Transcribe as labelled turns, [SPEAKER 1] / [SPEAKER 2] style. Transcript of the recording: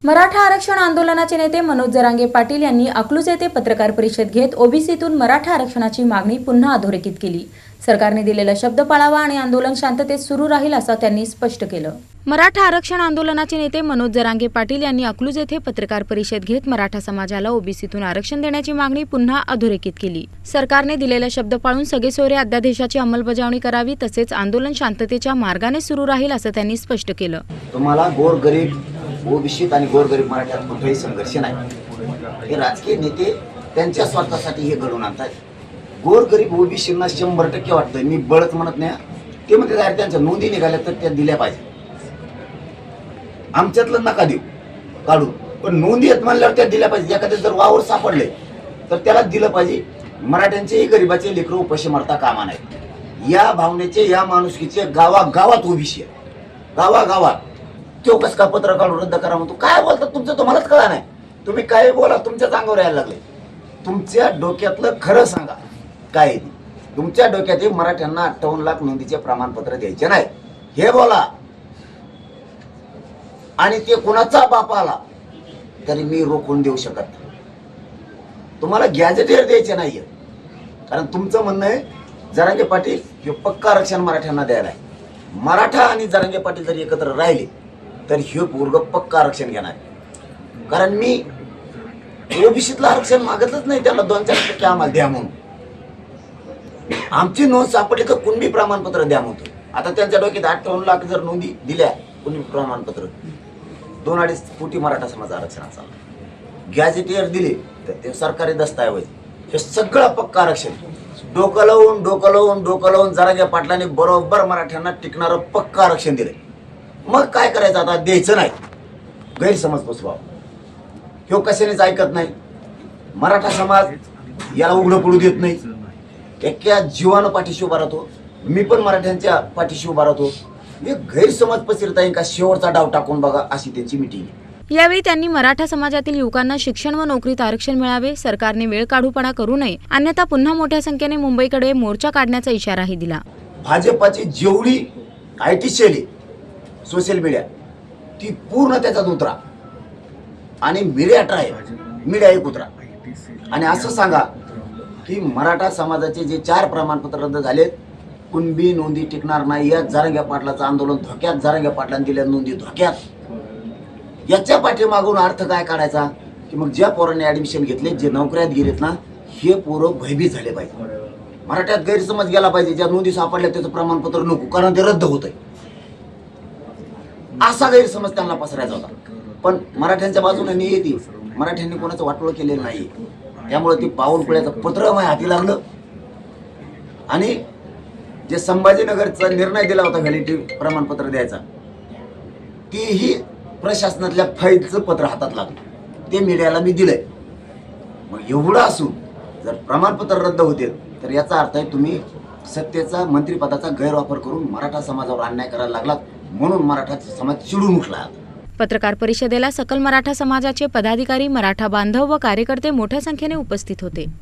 [SPEAKER 1] मराठा आरक्षण आंदोलनाचे नेते मनोज जरांगे पाटील यांनी अकलूज येथे पत्रकार परिषद घेत ओबीसीतून मराठा आरक्षणाची मागणी पुन्हा अधोरेखित केली। सरकारने दिलेला शब्द पाळावा आणि आंदोलन शांततेत सुरू राहील असं त्यांनी स्पष्ट केलं। मराठा आरक्षण आंदोलनाचे नेते मनोज जरांगे पाटील यांनी अकलूज येथे पत्रकार परिषद घेत मराठा समाजाला ओबीसीतून आरक्षण देण्याची मागणी पुन्हा अधोरेखित केली। सरकारने दिलेला शब्द पाळून सगळेसोयरे अध्यादेशाची अंमलबजावणी करावी, तसेच आंदोलन शांततेच्या मार्गाने सुरू राहील असं त्यांनी स्पष्ट केलं।
[SPEAKER 2] तुम्हाला गोरगरीब ओबीसी आणि गोरगरीब मराठ्यात कुठलाही संघर्ष नाही। हे राजकीय नेते त्यांच्या स्वार्थासाठी हे घडवून आणतात। गोरगरीब ओबीसींना 100% वाटतं, मी बळच म्हणत नाही, ते म्हणते जर त्यांच्या नोंदी निघाल्या तर त्या दिल्या पाहिजे। आमच्यातलं नका देऊ काढून, पण नोंदी आहेत म्हणल्यावर त्या दिल्या पाहिजे। एखादे जर वावर सापडले तर त्याला दिलं पाहिजे। मराठ्यांचेही गरिबाचे लेकरं उपाशी मरता कामा नाही। या भावनेचे, या माणुसकीचे गावागावात ओबीसी आहे, गावागावात। तो कस का पत्र काढून रद्द करा म्हणतो? काय बोलतात तुमचं तुम्हालाच कळा नाही। तुम्ही काय बोला, तुमच्याच अंगावर यायला लागले। तुमच्या डोक्यातलं खरं सांगा काय आहे। तुमच्या डोक्यात मराठ्यांना 58 लाख नोंदीचे प्रमाणपत्र द्यायचे नाही हे बोला, आणि ते कुणाचा बाप आला तरी मी रोखून देऊ शकत नाही। तुम्हाला गॅजेटेर द्यायचे नाहीये, कारण तुमचं म्हणणं आहे जरांगे पाटील हे पक्का आरक्षण मराठ्यांना द्यायला आहे। मराठा आणि जरांगे पाटील जर एकत्र राहिले तर हे पोरग पक्का आरक्षण घेणार, कारण मी ओबीसीतलं आरक्षण मागतच नाही त्यांना 2-4% आम्हाला द्या म्हणून। आमची नोंद सापडली तर कुणबी प्रमाणपत्र द्या म्हणतो। आता त्यांच्या डोक्यात 58 लाख जर नोंदी दिल्या, कुणबी प्रमाणपत्र 2-2.5 कोटी मराठा समाज आरक्षणाचा गॅजेटियर दिले तर ते सरकारी दस्तऐवज हे सगळं पक्का आरक्षण। डोकं लावून जरांगे पाटलांनी बरोबर मराठ्यांना टिकणारं पक्का आरक्षण दिलंय। मग काय करायचं आता? द्यायचं नाही, गैरसमज पसरवा। ह्यो कशानेच ऐकत नाही। मराठा समाज याला उघडं पडू देत नाही। एका जीवानं पाठीशी उभा राहतो, मी पण मराठ्यांच्या पाठीशी उभा राहतो। हे गैरसमज पसरता येईल का? शेवटचा डाव टाकून बघा, अशी त्यांची मिटिंग आहे।
[SPEAKER 1] यावेळी त्यांनी मराठा समाजातील युवकांना शिक्षण व नोकरीत आरक्षण मिळावे, सरकारने वेळ काढूपणा करू नये, अन्यथा पुन्हा मोठ्या संख्येने मुंबईकडे मोर्चा काढण्याचा इशाराही दिला।
[SPEAKER 2] भाजपाची जेवढी IT शैली सोशल मीडिया ती पूर्ण त्याच्यात उतरा आणि मीडिया ट्राय, मीडिया एक उतरा आणि असं सांगा की मराठा समाजाचे जे 4 प्रमाणपत्र रद्द झालेत, कुणबी नोंदी टिकणार नाही। या जरांगे पाटलाचं आंदोलन धोक्यात, जरांगे पाटलांनी दिल्या नोंदी धोक्यात। याच्या पाठीमागून अर्थ काय काढायचा की मग ज्या पोरांनी ऍडमिशन घेतले, जे नोकऱ्यात गेलेत ना, हे पोरं भयभीत झाले पाहिजे। मराठ्यात गैरसमज गेला पाहिजे, ज्या नोंदी सापडल्या त्याचं प्रमाणपत्र नको, कारण ते रद्द होतंय, असा गैरसमज त्यांना पसरायचा होता। पण मराठ्यांच्या बाजूने नियती, मराठ्यांनी कोणाचं वाटोळ केलेलं नाही। त्यामुळे ती पाऊलखुळ्याचं पत्र माझ्या हाती लागलं आणि जे संभाजीनगरचा निर्णय दिला होता व्हॅलिडिटी प्रमाणपत्र द्यायचा, तीही प्रशासनातल्या फाईलचं पत्र हातात लागलं, ते मीडियाला मी दिलंय। मग एवढं असून जर प्रमाणपत्र रद्द होते तर याचा अर्थ आहे तुम्ही सत्तेचा, मंत्रिपदाचा गैरवापर करून मराठा समाजावर अन्याय करायला लागलात, म्हणून मराठा समाज चिडून उठला।
[SPEAKER 1] पत्रकार परिषदेला सकल मराठा समाजाचे पदाधिकारी, मराठा बांधव व कार्यकर्ते मोठ्या संख्येने उपस्थित होते।